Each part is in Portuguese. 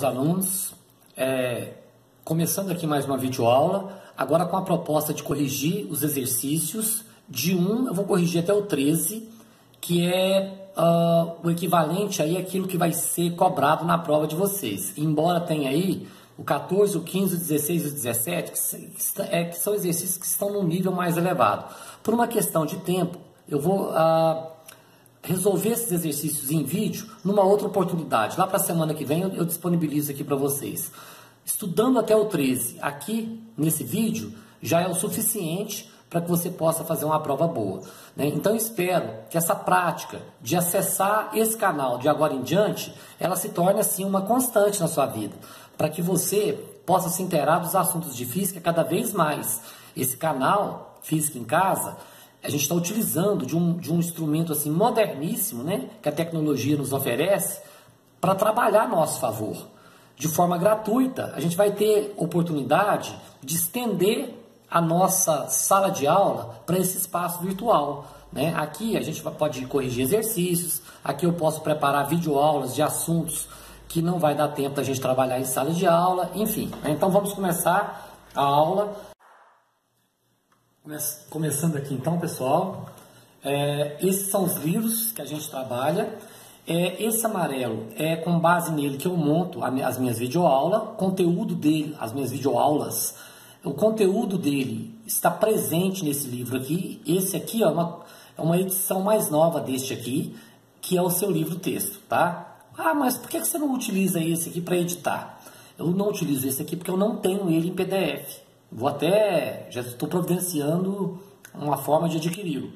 Alunos, começando aqui mais uma videoaula, agora com a proposta de corrigir os exercícios de 1, eu vou corrigir até o 13, que é o equivalente aí àquilo que vai ser cobrado na prova de vocês. Embora tenha aí o 14, o 15, o 16 e o 17, que são exercícios que estão num nível mais elevado. Por uma questão de tempo, eu vou resolver esses exercícios em vídeo numa outra oportunidade. Lá para a semana que vem eu disponibilizo aqui para vocês. Estudando até o 13 aqui nesse vídeo já é o suficiente para que você possa fazer uma prova boa, né? Então eu espero que essa prática de acessar esse canal de agora em diante, ela se torne assim uma constante na sua vida, para que você possa se inteirar dos assuntos de física cada vez mais. Esse canal, Física em Casa, a gente está utilizando de um instrumento assim moderníssimo, né, que a tecnologia nos oferece para trabalhar a nosso favor. De forma gratuita, a gente vai ter oportunidade de estender a nossa sala de aula para esse espaço virtual, né? Aqui a gente pode corrigir exercícios, aqui eu posso preparar videoaulas de assuntos que não vai dar tempo da gente trabalhar em sala de aula, enfim, né? Então vamos começar a aula. Começando aqui então, pessoal, esses são os livros que a gente trabalha. Esse amarelo é com base nele que eu monto as minhas videoaulas, conteúdo dele, as minhas videoaulas, o conteúdo dele está presente nesse livro aqui. Esse aqui é uma edição mais nova deste aqui, que é o seu livro-texto, tá? Ah, mas por que você não utiliza esse aqui para editar? Eu não utilizo esse aqui porque eu não tenho ele em PDF. Já estou providenciando uma forma de adquiri-lo,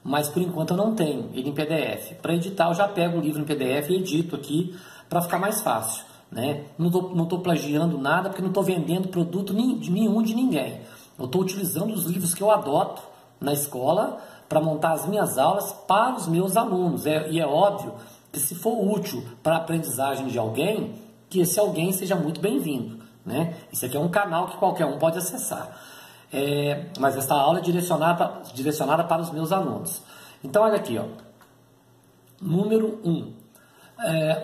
mas por enquanto eu não tenho ele em PDF. Para editar eu já pego o livro em PDF e edito aqui para ficar mais fácil, né? Não estou plagiando nada porque não estou vendendo produto nenhum de ninguém. Eu estou utilizando os livros que eu adoto na escola para montar as minhas aulas para os meus alunos. E é óbvio que se for útil para a aprendizagem de alguém, que esse alguém seja muito bem-vindo, né? Isso aqui é um canal que qualquer um pode acessar. Mas esta aula é direcionada para os meus alunos. Então, olha aqui, ó. Número 1.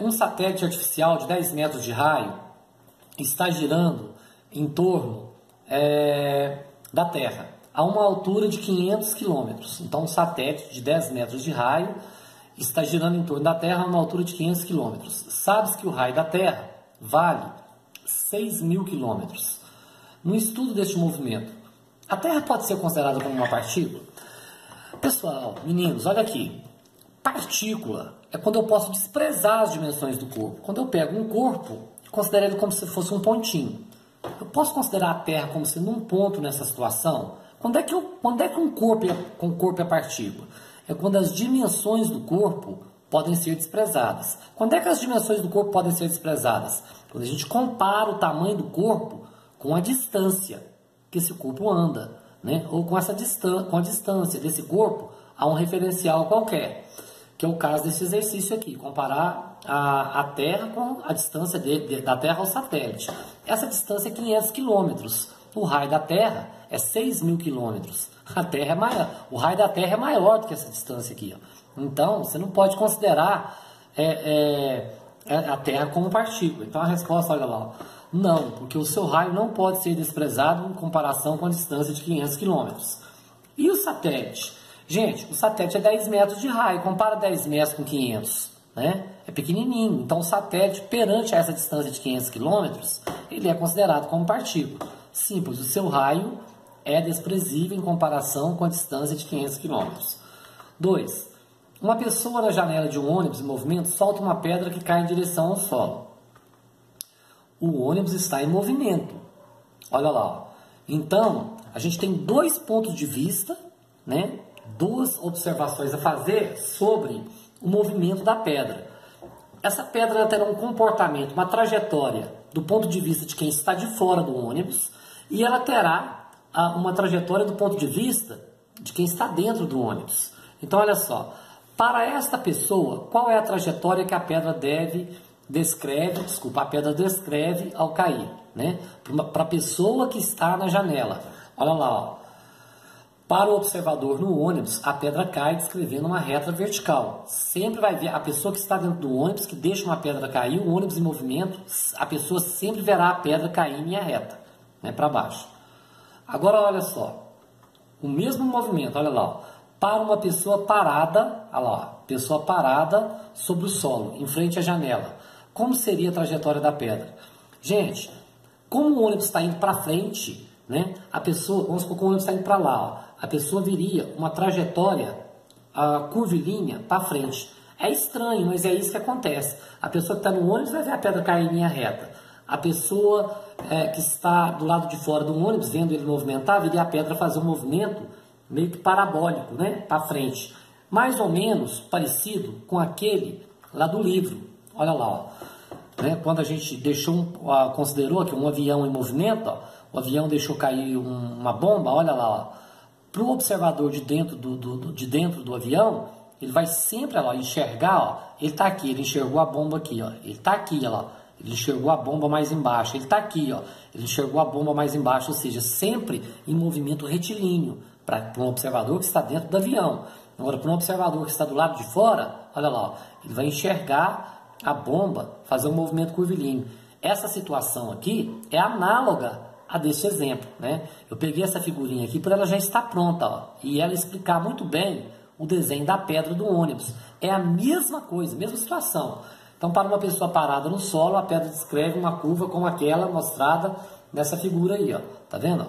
Um satélite artificial de 10 metros de raio está girando em torno da Terra, a uma altura de 500 quilômetros. Então, um satélite de 10 metros de raio está girando em torno da Terra a uma altura de 500 quilômetros. Sabes que o raio da Terra vale 6.000 quilômetros. No estudo deste movimento, a Terra pode ser considerada como uma partícula? Pessoal, meninos, olha aqui. Partícula é quando eu posso desprezar as dimensões do corpo. Quando eu pego um corpo, considero ele como se fosse um pontinho. Eu posso considerar a Terra como sendo um ponto nessa situação? Quando é que um corpo é partícula? É quando as dimensões do corpo podem ser desprezadas. Quando é que as dimensões do corpo podem ser desprezadas? Quando a gente compara o tamanho do corpo com a distância que esse corpo anda, né? Ou com a distância desse corpo a um referencial qualquer, que é o caso desse exercício aqui, comparar a Terra com a distância da Terra ao satélite. Essa distância é 500 quilômetros. O raio da Terra é 6.000 quilômetros. O raio da Terra é maior do que essa distância aqui, ó. Então, você não pode considerar a Terra como partícula. Então, a resposta, olha lá, ó, não, porque o seu raio não pode ser desprezado em comparação com a distância de 500 quilômetros. E o satélite? Gente, o satélite é 10 metros de raio. Compara 10 metros com 500, né? É pequenininho. Então, o satélite, perante essa distância de 500 quilômetros, ele é considerado como partícula. Simples, o seu raio é desprezível em comparação com a distância de 500 quilômetros. 2. Uma pessoa na janela de um ônibus em movimento solta uma pedra que cai em direção ao solo. O ônibus está em movimento. Olha lá, ó. Então, a gente tem dois pontos de vista, né? Duas observações a fazer sobre o movimento da pedra. Essa pedra terá um comportamento, uma trajetória do ponto de vista de quem está de fora do ônibus, e ela terá uma trajetória do ponto de vista de quem está dentro do ônibus. Então, olha só, para esta pessoa, qual é a trajetória que a pedra descreve ao cair, né? Para a pessoa que está na janela. Olha lá, ó. Para o observador no ônibus, a pedra cai descrevendo uma reta vertical. Sempre vai ver a pessoa que está dentro do ônibus, que deixa uma pedra cair, o ônibus em movimento, a pessoa sempre verá a pedra cair em linha reta, né, para baixo. Agora, olha só, o mesmo movimento, olha lá, ó, para uma pessoa parada, olha lá, ó, pessoa parada sobre o solo, em frente à janela. Como seria a trajetória da pedra? Gente, como o ônibus está indo para frente, né, a pessoa, vamos supor que o ônibus está indo para lá, ó, a pessoa viria uma trajetória curvilínea para frente. É estranho, mas é isso que acontece. A pessoa que está no ônibus vai ver a pedra cair em linha reta. A pessoa que está do lado de fora do ônibus, vendo ele movimentar, viria a pedra fazer um movimento meio que parabólico, né, para frente. Mais ou menos parecido com aquele lá do livro. Olha lá, ó, né, quando a gente considerou que um avião em movimento, ó, o avião deixou cair uma bomba, olha lá, para o observador de dentro do avião, ele vai sempre ó, enxergar, ó, ele está aqui, ele enxergou a bomba aqui, ó, ele está aqui, ó, ele enxergou a bomba mais embaixo, ele está aqui, ó, ele enxergou a bomba mais embaixo, ou seja, sempre em movimento retilíneo, para um observador que está dentro do avião. Agora, para um observador que está do lado de fora, olha lá, ó, ele vai enxergar a bomba fazer um movimento curvilíneo. Essa situação aqui é análoga a desse exemplo, né? Eu peguei essa figurinha aqui para ela já estar pronta, ó, e ela explicar muito bem o desenho da pedra do ônibus. É a mesma coisa, mesma situação. Então, para uma pessoa parada no solo, a pedra descreve uma curva como aquela mostrada nessa figura aí, ó. Tá vendo?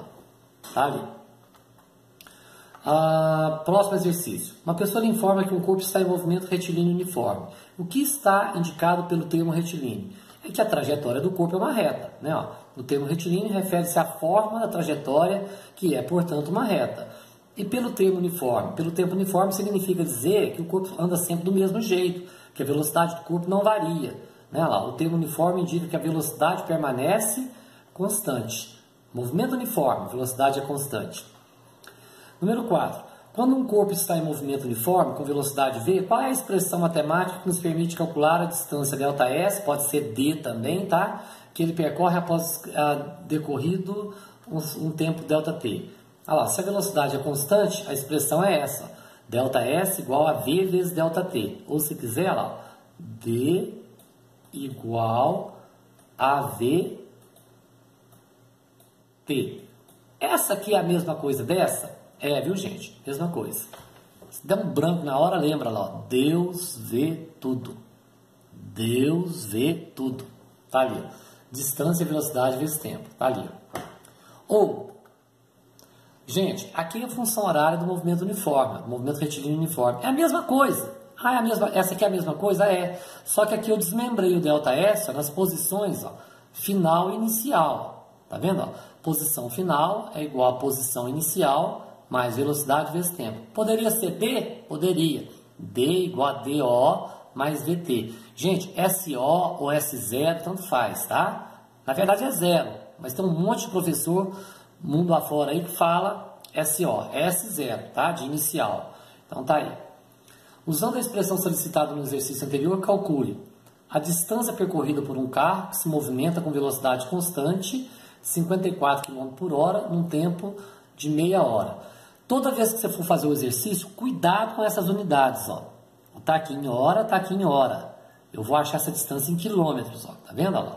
Tá ali. Próximo exercício. Uma pessoa lhe informa que um corpo está em movimento retilíneo uniforme. O que está indicado pelo termo retilíneo? É que a trajetória do corpo é uma reta, né? Ó, o termo retilíneo refere-se à forma da trajetória, que é, portanto, uma reta. E pelo termo uniforme? Pelo termo uniforme significa dizer que o corpo anda sempre do mesmo jeito, que a velocidade do corpo não varia, né? Lá, o termo uniforme indica que a velocidade permanece constante. Movimento uniforme, velocidade é constante. Número 4. Quando um corpo está em movimento uniforme, com velocidade v, qual é a expressão matemática que nos permite calcular a distância ΔS, pode ser d também, tá? Que ele percorre após decorrido um tempo ΔT. Olha lá, se a velocidade é constante, a expressão é essa. ΔS igual a v vezes ΔT. Ou se quiser, olha lá, d igual a vt. Essa aqui é a mesma coisa dessa? É, viu, gente? Mesma coisa. Se der um branco na hora, lembra lá, ó, Deus vê tudo. Deus vê tudo. Tá ali. Distância, velocidade vezes tempo. Tá ali. Ou, gente, aqui é a função horária do movimento uniforme, do movimento retilíneo uniforme. É a mesma coisa. Ah, é a mesma, essa aqui é a mesma coisa? É. Só que aqui eu desmembrei o ΔS ó, nas posições ó, final e inicial. Ó. Tá vendo? Ó? Posição final é igual a posição inicial mais velocidade vezes tempo. Poderia ser D? Poderia. D igual a DO mais VT. Gente, SO ou S0, tanto faz, tá? Na verdade é zero, mas tem um monte de professor mundo afora aí que fala SO, S0, tá? De inicial. Então tá aí. Usando a expressão solicitada no exercício anterior, calcule a distância percorrida por um carro que se movimenta com velocidade constante, 54 km por hora, num tempo de meia hora. Toda vez que você for fazer o exercício, cuidado com essas unidades, ó. Tá aqui em hora, tá aqui em hora. Eu vou achar essa distância em quilômetros, ó. Tá vendo, ó?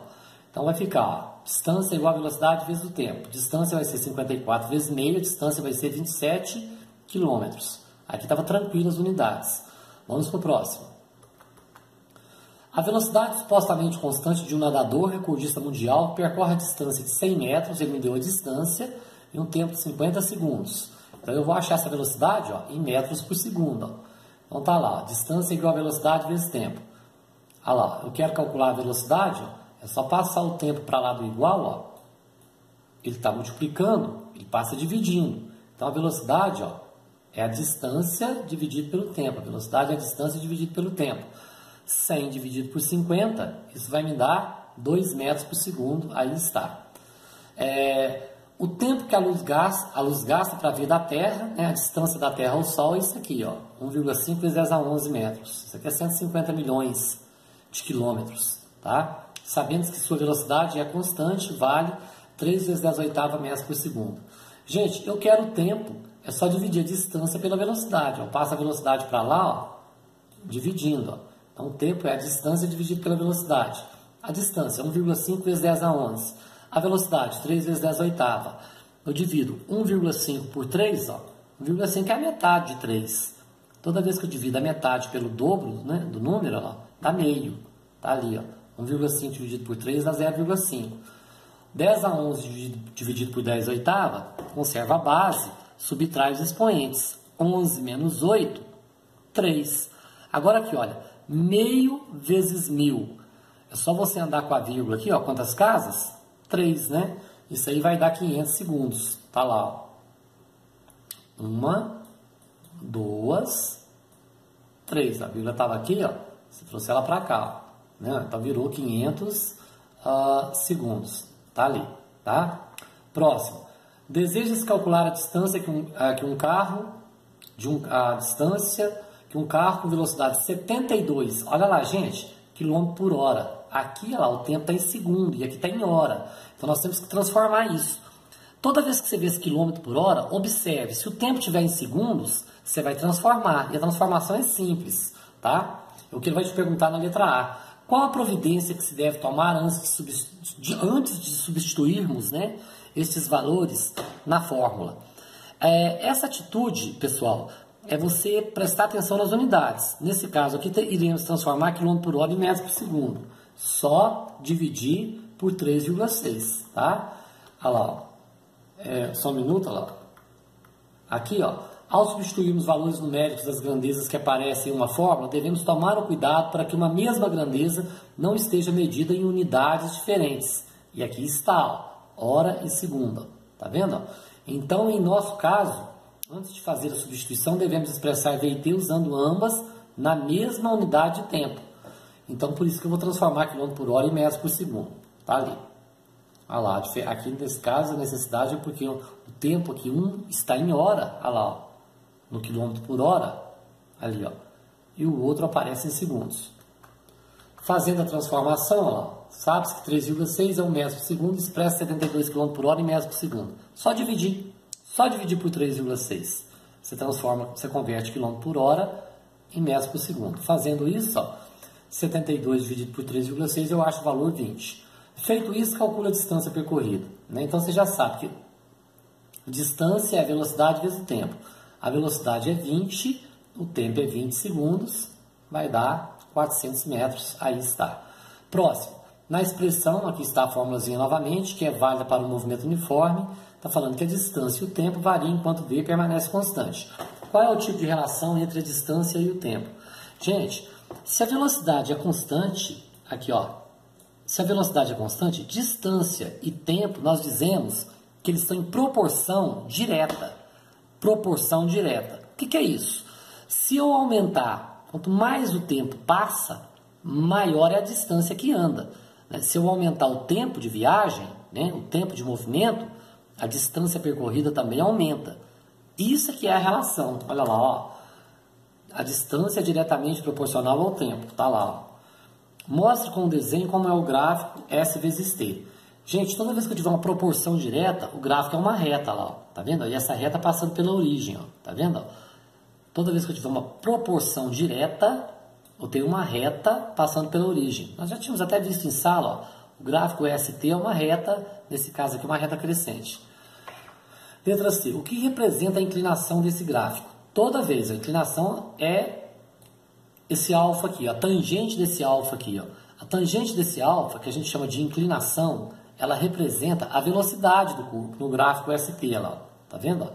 Então vai ficar, ó, distância igual a velocidade vezes o tempo. Distância vai ser 54 vezes meio, a distância vai ser 27 quilômetros. Aqui estava tranquilo as unidades. Vamos para o próximo. A velocidade supostamente constante de um nadador recordista mundial percorre a distância de 100 metros, ele me deu a distância, em um tempo de 50 segundos. Então, eu vou achar essa velocidade ó, em metros por segundo. Ó. Então, tá lá, ó, distância igual a velocidade vezes tempo. Olha lá, eu quero calcular a velocidade, ó, é só passar o tempo para lá do igual, ó, ele está multiplicando, ele passa dividindo. Então, a velocidade ó, é a distância dividido pelo tempo. A velocidade é a distância dividido pelo tempo. 100 dividido por 50, isso vai me dar 2 metros por segundo, aí está. O tempo que a luz gasta para vir da Terra, né, a distância da Terra ao Sol é isso aqui, ó, 1,5 vezes 10 a 11 metros. Isso aqui é 150 milhões de quilômetros, tá? Sabendo que sua velocidade é constante, vale 3 vezes 10 a oitava metros por segundo. Gente, eu quero o tempo é só dividir a distância pela velocidade. Eu passo a velocidade para lá, ó, dividindo. Ó. Então, o tempo é a distância dividido pela velocidade. A distância, 1,5 vezes 10 a 11. A velocidade, 3 vezes 10 a oitava. Eu divido 1,5 por 3, ó. 1,5 é a metade de 3. Toda vez que eu divido a metade pelo dobro, né, do número, ó, dá meio. Tá ali, ó. 1,5 dividido por 3 dá 0,5. 10 a 11 dividido por 10 a oitava, conserva a base, subtrai os expoentes. 11 menos 8, 3. Agora aqui, olha, meio vezes 1000. É só você andar com a vírgula aqui, ó, quantas casas? 3, né? Isso aí vai dar 500 segundos. Tá lá, ó. 1, 2, 3. A vírgula estava aqui, ó. Você trouxe ela para cá, ó. Né? Então virou 500 segundos. Tá ali, tá? Próximo. Deseja-se calcular a distância que um carro, a distância que um carro com velocidade 72, olha lá, gente, quilômetro por hora. Aqui, olha lá, o tempo está em segundo e aqui está em hora. Então nós temos que transformar isso. Toda vez que você vê esse quilômetro por hora, observe, se o tempo estiver em segundos, você vai transformar. E a transformação é simples, tá? É o que ele vai te perguntar na letra A. Qual a providência que se deve tomar antes de substituirmos, né, esses valores na fórmula? Essa atitude, pessoal, é você prestar atenção nas unidades. Nesse caso aqui, iremos transformar quilômetro por hora em metros por segundo. Só dividir por 3,6, tá? Olha lá, ó. Só um minuto, olha lá. Aqui, ó. Ao substituirmos valores numéricos das grandezas que aparecem em uma fórmula, devemos tomar o cuidado para que uma mesma grandeza não esteja medida em unidades diferentes. E aqui está, ó, hora e segunda. Tá vendo? Então, em nosso caso, antes de fazer a substituição, devemos expressar V e T usando ambas na mesma unidade de tempo. Então, por isso que eu vou transformar quilômetro por hora em metros por segundo. Tá ali. Olha lá, aqui nesse caso a necessidade é porque o tempo aqui, está em hora, olha lá, ó, no quilômetro por hora, ali, ó, e o outro aparece em segundos. Fazendo a transformação, olha lá, sabe-se que 3,6 é 1 metro por segundo, expressa 72 km por hora em metros por segundo. Só dividir por 3,6. Você transforma, você converte quilômetro por hora em metros por segundo. Fazendo isso, ó, 72 dividido por 3,6, eu acho o valor 20. Feito isso, calcula a distância percorrida. Né? Então, você já sabe que distância é a velocidade vezes o tempo. A velocidade é 20, o tempo é 20 segundos, vai dar 400 metros, aí está. Próximo, na expressão, aqui está a fórmulazinha novamente, que é válida para o movimento uniforme, está falando que a distância e o tempo variam enquanto V permanece constante. Qual é o tipo de relação entre a distância e o tempo? Gente, se a velocidade é constante, aqui ó, se a velocidade é constante, distância e tempo, nós dizemos que eles estão em proporção direta. Proporção direta. O que é isso? Se eu aumentar, quanto mais o tempo passa, maior é a distância que anda. Se eu aumentar o tempo de viagem, né, o tempo de movimento, a distância percorrida também aumenta. Isso aqui é a relação. Olha lá, ó. A distância é diretamente proporcional ao tempo. Tá lá, ó. Mostre com o desenho como é o gráfico S vezes T. Gente, toda vez que eu tiver uma proporção direta, o gráfico é uma reta lá, ó. Tá vendo? E essa reta passando pela origem, ó. Tá vendo? Toda vez que eu tiver uma proporção direta, eu tenho uma reta passando pela origem. Nós já tínhamos até visto em sala, ó. O gráfico ST é uma reta, nesse caso aqui, uma reta crescente. Letra C. O que representa a inclinação desse gráfico? Toda vez a inclinação é esse alfa aqui, a tangente desse alfa aqui, ó. A tangente desse alfa, que a gente chama de inclinação, ela representa a velocidade do corpo no gráfico ST, lá, tá vendo?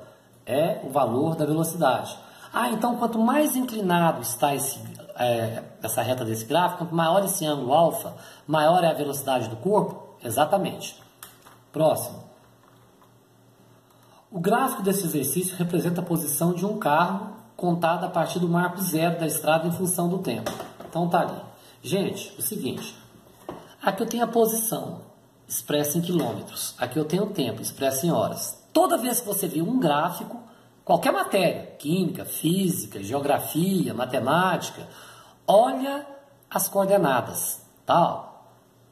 É o valor da velocidade. Ah, então quanto mais inclinado está essa reta desse gráfico, quanto maior esse ângulo alfa, maior é a velocidade do corpo? Exatamente. Próximo. O gráfico desse exercício representa a posição de um carro contada a partir do marco zero da estrada em função do tempo. Então tá ali. Gente, o seguinte. Aqui eu tenho a posição expressa em quilômetros. Aqui eu tenho o tempo expresso em horas. Toda vez que você vê um gráfico, qualquer matéria, química, física, geografia, matemática, olha as coordenadas, tá?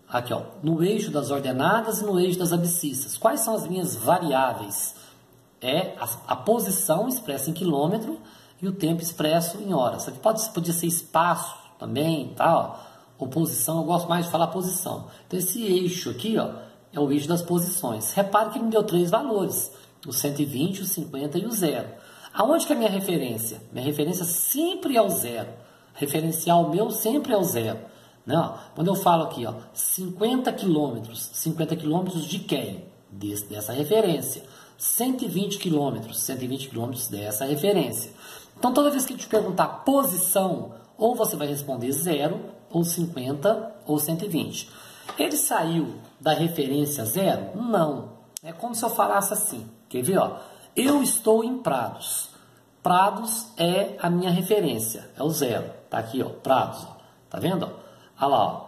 Aqui, ó, no eixo das ordenadas e no eixo das abscissas. Quais são as minhas variáveis? é a posição expressa em quilômetro e o tempo expresso em horas. Isso aqui podia ser espaço também, tá? Ó. Ou posição, eu gosto mais de falar posição. Então esse eixo aqui, ó, é o eixo das posições. Repare que me deu 3 valores, o 120, o 50 e o 0. Aonde que é a minha referência? Minha referência sempre é o 0. Referencial meu sempre é o 0. Não, quando eu falo aqui, ó, 50 quilômetros de quem? Dessa referência. 120 quilômetros dessa referência. Então, toda vez que ele te perguntar posição, ou você vai responder 0, ou 50, ou 120. Ele saiu da referência 0? Não. É como se eu falasse assim. Quer ver? Ó? Eu estou em Prados. Prados é a minha referência. É o 0. Tá aqui, ó. Prados. Ó. Tá vendo? Ó? Olha lá. Ó.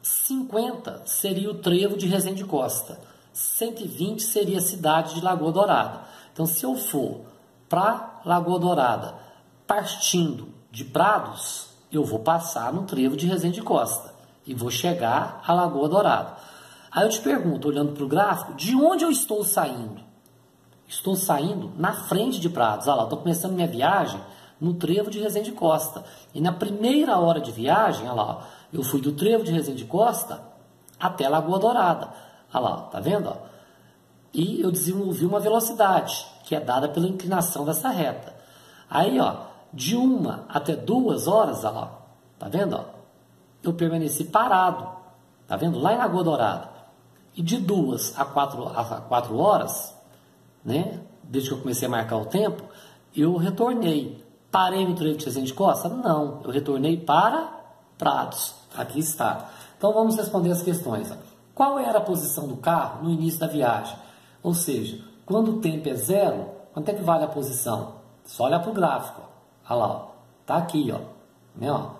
50 seria o trevo de Resende Costa. 120 seria a cidade de Lagoa Dourada. Então, se eu for para Lagoa Dourada, partindo de Prados, eu vou passar no trevo de Resende Costa e vou chegar a Lagoa Dourada. Aí eu te pergunto, olhando para o gráfico, de onde eu estou saindo? Estou saindo na frente de Prados. Olha lá, estou começando minha viagem no trevo de Resende Costa. E na primeira hora de viagem, olha lá, eu fui do trevo de Resende Costa até Lagoa Dourada. Olha lá, tá vendo? Ó? E eu desenvolvi uma velocidade, que é dada pela inclinação dessa reta. Aí, ó, de 1 até 2 horas, olha lá, tá vendo? Ó? Eu permaneci parado, tá vendo? Lá em Lagoa Dourada. E de 2 a 4 horas, né? Desde que eu comecei a marcar o tempo, eu retornei. Parei no trevo de Resende Costa? Não, eu retornei para Prados. Aqui está. Então, vamos responder as questões. Ó. Qual era a posição do carro no início da viagem? Ou seja, quando o tempo é 0, quanto é que vale a posição? Só olhar para o gráfico. Olha lá, ó. Tá aqui, ó. Né, ó.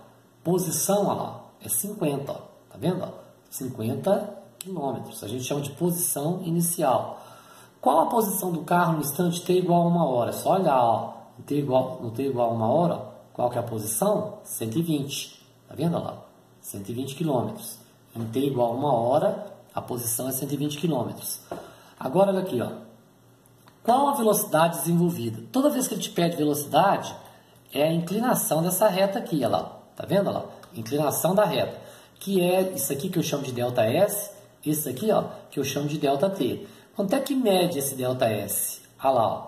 Posição, olha lá, é 50, ó. Tá vendo? Ó? 50 quilômetros. A gente chama de posição inicial. Qual a posição do carro no instante t igual a 1 hora? Só olhar, ó. No t igual a 1 hora, ó. Qual que é a posição? 120. Tá vendo? Olha lá. 120 quilômetros. Em t igual a 1 hora, a posição é 120 km. Agora, olha aqui, ó. Qual a velocidade desenvolvida? Toda vez que ele te pede velocidade, é a inclinação dessa reta aqui, olha lá. Tá vendo? Olha lá. Inclinação da reta. Que é isso aqui que eu chamo de ΔS, isso aqui, ó, que eu chamo de ΔT. Quanto é que mede esse ΔS? Olha lá, ó.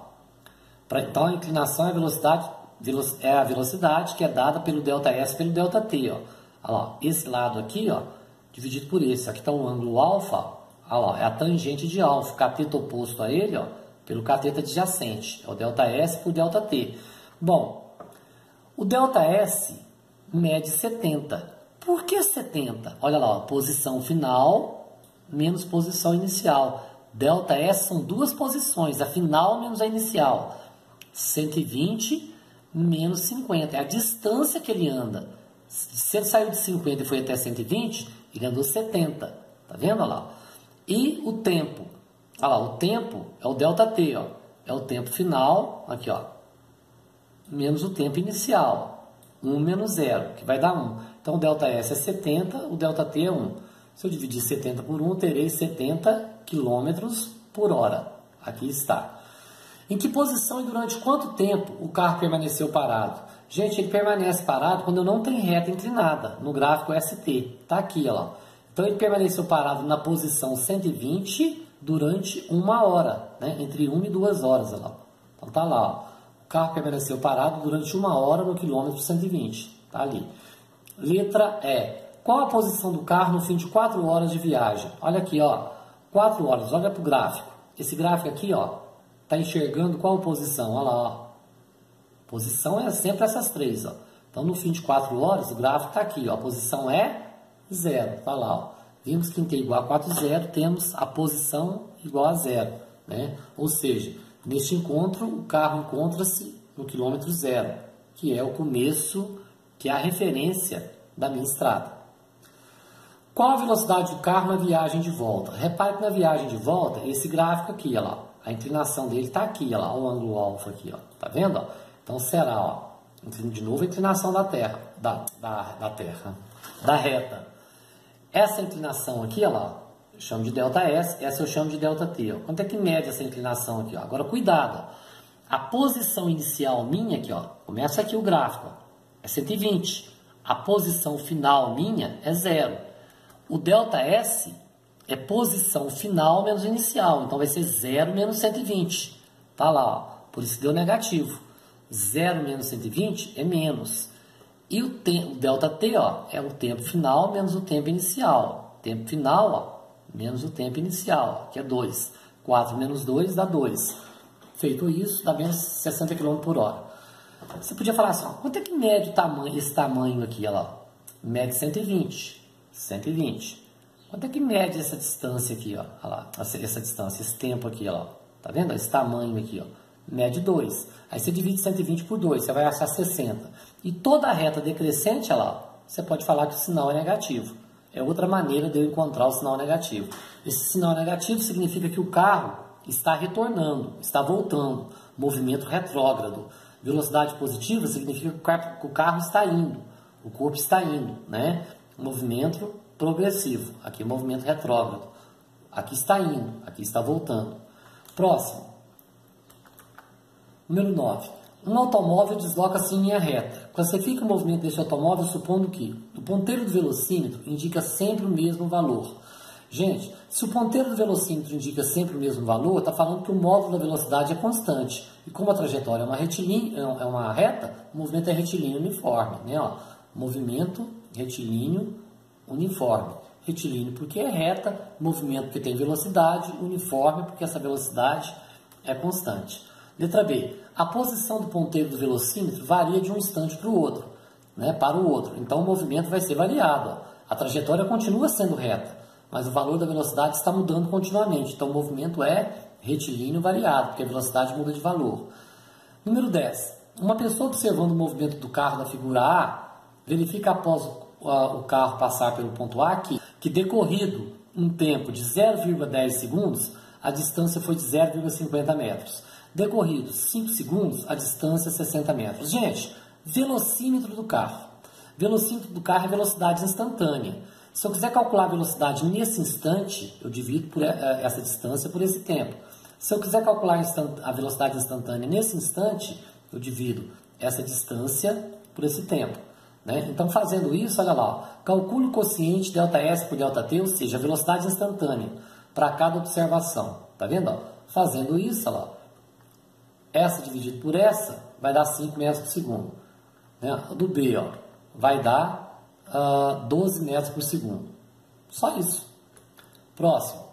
Então, a inclinação é a velocidade que é dada pelo ΔS pelo ΔT, ó. Olha lá, esse lado aqui, ó, dividido por esse. Aqui está o ângulo alfa, olha lá, é a tangente de alfa, o cateto oposto a ele, ó, pelo cateto adjacente. É o ΔS por ΔT. Bom, o ΔS mede 70. Por que 70? Olha lá, ó, posição final menos posição inicial. ΔS são duas posições, a final menos a inicial. 120 menos 50, é a distância que ele anda. Se ele saiu de 50 e foi até 120, ele andou 70, tá vendo? Olha lá. E o tempo, olha lá, o tempo é o ΔT, ó, é o tempo final, aqui, ó, menos o tempo inicial, 1 menos 0, que vai dar 1. Então o ΔS é 70, o ΔT é 1. Se eu dividir 70 por 1, eu terei 70 km por hora. Aqui está. Em que posição e durante quanto tempo o carro permaneceu parado? Gente, ele permanece parado quando eu não tenho reta inclinada, no gráfico ST. Está aqui, ó. Então, ele permaneceu parado na posição 120 durante 1 hora, né? Entre 1 e 2 horas. Ó. Então, tá lá, ó. O carro permaneceu parado durante 1 hora no quilômetro 120. Tá ali. Letra E. Qual a posição do carro no fim de 4 horas de viagem? Olha aqui, ó. 4 horas, olha para o gráfico. Esse gráfico aqui, ó, tá enxergando qual posição? Olha lá, ó. Posição é sempre essas três, ó. Então, no fim de 4 horas, o gráfico está aqui, ó. A posição é 0. Tá lá, ó. Vimos que em t igual a 4, 0, temos a posição igual a 0, né? Ou seja, neste encontro, o carro encontra-se no quilômetro 0, que é o começo, que é a referência da minha estrada. Qual a velocidade do carro na viagem de volta? Repare que na viagem de volta, esse gráfico aqui, ó lá, a inclinação dele está aqui, ó lá, o ângulo alfa aqui, ó. Tá vendo? Ó? Então será, ó, de novo a inclinação da terra, da reta. Essa inclinação aqui, ó lá, eu chamo de ΔS, essa eu chamo de ΔT. Ó. Quanto é que mede essa inclinação aqui? Ó? Agora, cuidado. Ó. A posição inicial minha aqui, ó, começa aqui o gráfico, ó, é 120. A posição final minha é 0. O ΔS é posição final menos inicial, então vai ser 0 menos 120. Tá lá, ó, por isso deu negativo. 0 menos 120 é menos. E o ΔT, ó, é o tempo final menos o tempo inicial. Tempo final, ó, menos o tempo inicial, ó, que é 2. 4 menos 2 dá 2. Feito isso, dá menos 60 km por hora. Você podia falar assim, ó, quanto é que mede esse tamanho aqui? Olha lá, mede 120. 120. Quanto é que mede essa distância aqui? Ó? Olha lá, essa distância, esse tempo aqui, ó. Tá vendo? Esse tamanho aqui, ó. Mede 2. Aí você divide 120 por 2, você vai achar 60. E toda a reta decrescente, olha lá, você pode falar que o sinal é negativo. É outra maneira de eu encontrar o sinal negativo. Esse sinal negativo significa que o carro está retornando, está voltando. Movimento retrógrado. Velocidade positiva significa que o carro está indo, o corpo está indo, né? Movimento progressivo. Aqui é movimento retrógrado. Aqui está indo, aqui está voltando. Próximo. Número 9. Um automóvel desloca-se em linha reta. Classifica o movimento deste automóvel supondo que o ponteiro do velocímetro indica sempre o mesmo valor. Gente, se o ponteiro do velocímetro indica sempre o mesmo valor, está falando que o módulo da velocidade é constante. E como a trajetória é uma reta, o movimento é retilíneo uniforme. Né? Ó, movimento retilíneo uniforme. Retilíneo porque é reta, movimento porque tem velocidade, uniforme porque essa velocidade é constante. Letra B. A posição do ponteiro do velocímetro varia de um instante para o outro, né, para o outro. Então o movimento vai ser variado. Ó. A trajetória continua sendo reta, mas o valor da velocidade está mudando continuamente. Então o movimento é retilíneo variado, porque a velocidade muda de valor. Número 10. Uma pessoa observando o movimento do carro na figura A, verifica após o carro passar pelo ponto A que decorrido um tempo de 0,10 segundos, a distância foi de 0,50 metros. Decorridos 5 segundos, a distância é 60 metros. Gente, velocímetro do carro. Velocímetro do carro é velocidade instantânea. Se eu quiser calcular a velocidade nesse instante, eu divido por essa distância por esse tempo. Se eu quiser calcular a velocidade instantânea nesse instante, eu divido essa distância por esse tempo. Né? Então, fazendo isso, olha lá, ó, calcule o quociente ΔS por ΔT, ou seja, a velocidade instantânea para cada observação. Tá vendo? Ó? Fazendo isso, olha lá, essa dividido por essa vai dar 5 metros por segundo. Né? Do B, ó, vai dar 12 metros por segundo. Só isso. Próximo.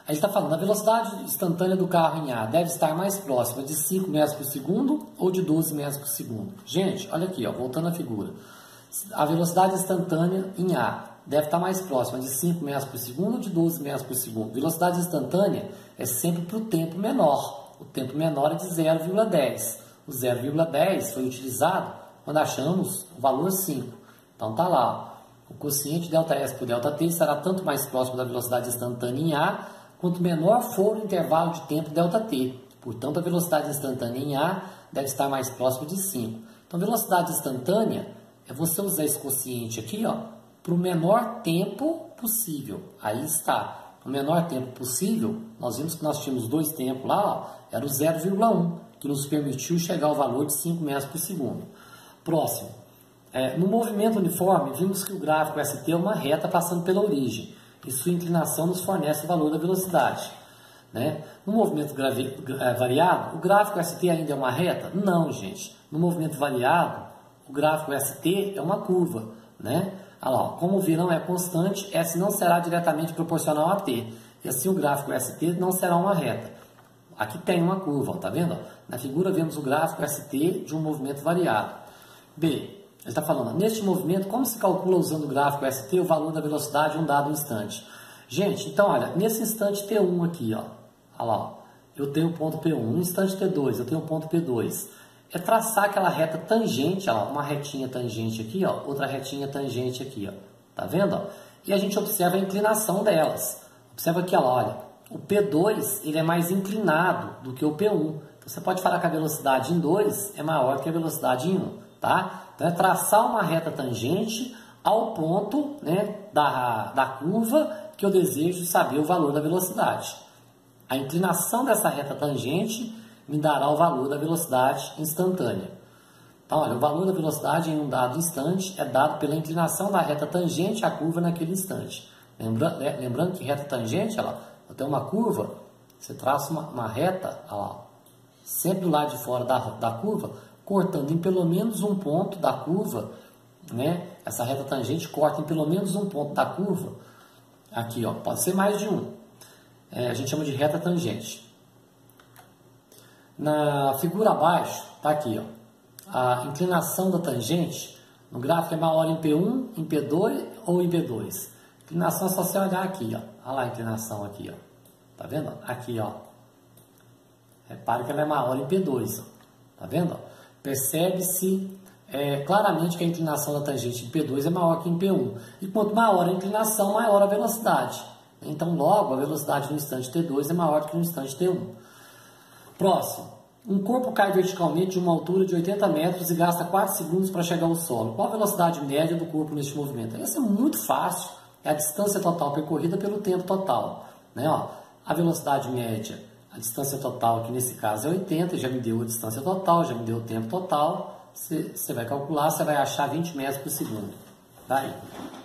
Aí está falando, a velocidade instantânea do carro em A deve estar mais próxima de 5 metros por segundo ou de 12 metros por segundo. Gente, olha aqui, ó, voltando à figura. A velocidade instantânea em A deve estar mais próxima de 5 metros por segundo ou de 12 metros por segundo. Velocidade instantânea é sempre para o tempo menor. O tempo menor é de 0,10. O 0,10 foi utilizado quando achamos o valor 5. Então tá lá. O quociente ΔS por ΔT será tanto mais próximo da velocidade instantânea em A, quanto menor for o intervalo de tempo ΔT. Portanto, a velocidade instantânea em A deve estar mais próxima de 5. Então, velocidade instantânea é você usar esse quociente aqui, ó, para o menor tempo possível. Aí está. O menor tempo possível, nós vimos que nós tínhamos dois tempos lá, ó, era o 0,1, que nos permitiu chegar ao valor de 5 metros por segundo. Próximo. No movimento uniforme, vimos que o gráfico ST é uma reta passando pela origem, e sua inclinação nos fornece o valor da velocidade. Né? No movimento variado, o gráfico ST ainda é uma reta? Não, gente. No movimento variado, o gráfico ST é uma curva. Né? Olha lá, como o V não é constante, S não será diretamente proporcional a T. E assim o gráfico ST não será uma reta. Aqui tem uma curva, tá vendo? Na figura vemos o gráfico ST de um movimento variado. B. Ele está falando, neste movimento, como se calcula usando o gráfico ST o valor da velocidade em um dado instante? Gente, então olha, nesse instante T1 aqui, ó, olha lá, ó, eu tenho o ponto P1. No instante T2, eu tenho o ponto P2. É traçar aquela reta tangente, ó, uma retinha tangente aqui, ó, outra retinha tangente aqui, ó, tá vendo? Ó? E a gente observa a inclinação delas. Observa aqui, ó, olha, o P2 ele é mais inclinado do que o P1. Então, você pode falar que a velocidade em 2 é maior que a velocidade em 1, tá? Então, é traçar uma reta tangente ao ponto, né, da curva que eu desejo saber o valor da velocidade. A inclinação dessa reta tangente me dará o valor da velocidade instantânea. Então, olha, o valor da velocidade em um dado instante é dado pela inclinação da reta tangente à curva naquele instante. Lembrando que reta tangente, ela tem uma curva, você traça uma reta, ó, sempre do lado de fora da curva, cortando em pelo menos um ponto da curva, né? Essa reta tangente corta em pelo menos um ponto da curva. Aqui, ó, pode ser mais de um. A gente chama de reta tangente. Na figura abaixo, tá aqui, ó. A inclinação da tangente no gráfico é maior em P1, em P2 ou em P2. Inclinação é só você olhar aqui, ó. Olha lá a inclinação aqui, ó. Tá vendo? Aqui, ó. Repare que ela é maior em P2, ó. Tá vendo? Percebe-se claramente que a inclinação da tangente em P2 é maior que em P1. E quanto maior a inclinação, maior a velocidade. Então, logo, a velocidade no instante T2 é maior do que no instante T1. Próximo. Um corpo cai verticalmente de uma altura de 80 metros e gasta 4 segundos para chegar ao solo. Qual a velocidade média do corpo neste movimento? Isso é muito fácil. É a distância total percorrida pelo tempo total. Né? Ó, a velocidade média, a distância total, que nesse caso é 80, já me deu a distância total, já me deu o tempo total. Você vai calcular, você vai achar 20 metros por segundo. Tá aí.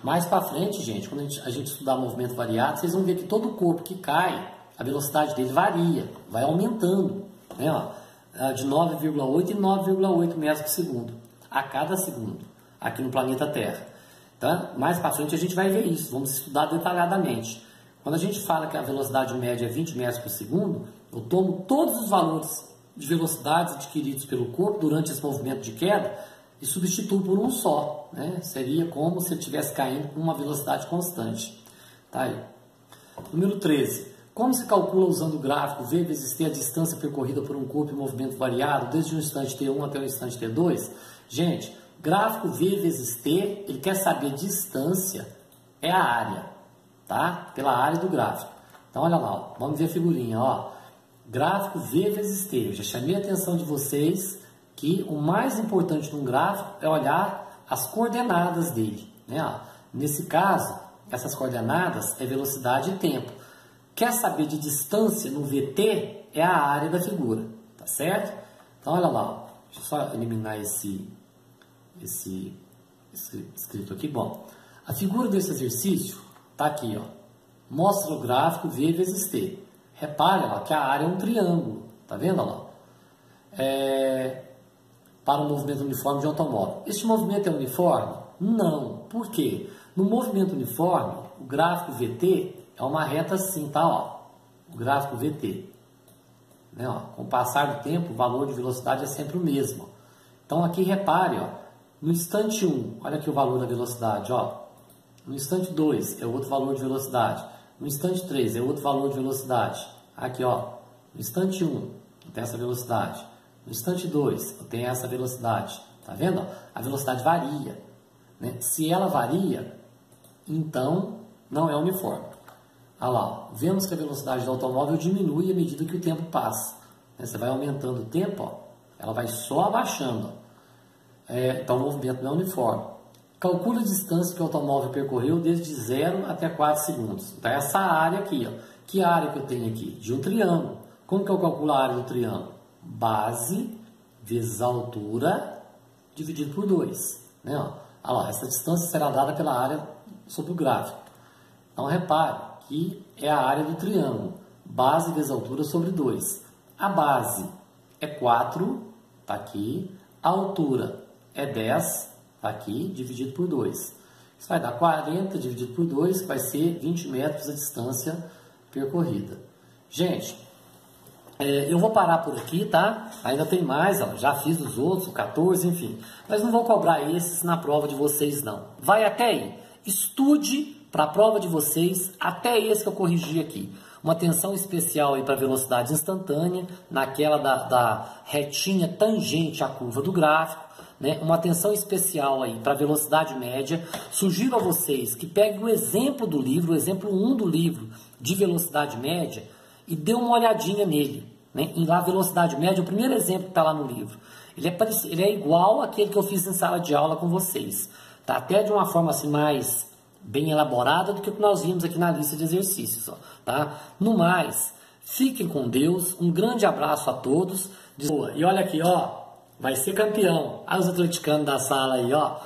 Mais para frente, gente, quando a gente estudar movimento variado, vocês vão ver que todo corpo que cai, a velocidade dele varia, vai aumentando. Né? Ó, de 9,8 e 9,8 metros por segundo a cada segundo aqui no planeta Terra. Tá? Mais para frente a gente vai ver isso, vamos estudar detalhadamente. Quando a gente fala que a velocidade média é 20 metros por segundo, eu tomo todos os valores de velocidades adquiridos pelo corpo durante esse movimento de queda e substituo por um só. Né? Seria como se ele estivesse caindo com uma velocidade constante. Tá aí. Número 13. Como se calcula usando o gráfico V vezes T a distância percorrida por um corpo em movimento variado desde o instante T1 até o instante T2? Gente, gráfico V vezes T, ele quer saber distância, é a área, tá? Pela área do gráfico. Então, olha lá, ó, vamos ver a figurinha, ó. Gráfico V vezes T. Eu já chamei a atenção de vocês que o mais importante num gráfico é olhar as coordenadas dele, né? Ó, nesse caso, essas coordenadas é velocidade e tempo. Quer saber de distância no VT? É a área da figura, tá certo? Então, olha lá, ó. Deixa eu só eliminar esse escrito aqui. Bom, a figura desse exercício tá aqui, ó. Mostra o gráfico V vezes T. Repare, ó, que a área é um triângulo, tá vendo, ó? Para um movimento uniforme de automóvel. Este movimento é uniforme? Não. Por quê? No movimento uniforme, o gráfico VT é uma reta assim, tá? Ó, o gráfico VT. Né, ó, com o passar do tempo, o valor de velocidade é sempre o mesmo. Então, aqui repare, ó, no instante 1, olha aqui o valor da velocidade. Ó. No instante 2 é outro valor de velocidade. No instante 3 é outro valor de velocidade. Aqui, ó, no instante 1 eu tenho essa velocidade. No instante 2 eu tenho essa velocidade. Tá vendo? A velocidade varia. Né? Se ela varia, então não é uniforme. Olha lá, vemos que a velocidade do automóvel diminui à medida que o tempo passa. Você vai aumentando o tempo, ó, ela vai só abaixando. Então o movimento não é uniforme. Calcule a distância que o automóvel percorreu desde 0 até 4 segundos. Então essa área aqui, ó. Que área que eu tenho aqui? De um triângulo. Como que eu calculo a área do triângulo? Base vezes a altura dividido por 2. Né? Ó. Olha lá, essa distância será dada pela área sobre o gráfico. Então repare que é a área do triângulo, base vezes altura sobre 2. A base é 4, está aqui. A altura é 10, está aqui, dividido por 2. Isso vai dar 40 dividido por 2, que vai ser 20 metros a distância percorrida. Gente, eu vou parar por aqui, tá? Ainda tem mais, ó, já fiz os outros, o 14, enfim. Mas não vou cobrar esses na prova de vocês, não. Vai até aí. Estude para a prova de vocês, até esse que eu corrigi aqui. Uma atenção especial aí para a velocidade instantânea, naquela da retinha tangente à curva do gráfico. Né? Uma atenção especial aí para a velocidade média. Sugiro a vocês que peguem o exemplo do livro, o exemplo 1 do livro de velocidade média, e dê uma olhadinha nele. Né? Em lá, velocidade média, o primeiro exemplo que está lá no livro. Ele é igual àquele que eu fiz em sala de aula com vocês. tá? Até de uma forma assim mais bem elaborada do que o que nós vimos aqui na lista de exercícios, ó, tá? No mais, fiquem com Deus, um grande abraço a todos. E olha aqui, ó, vai ser campeão. Olha os atleticanos da sala aí, ó.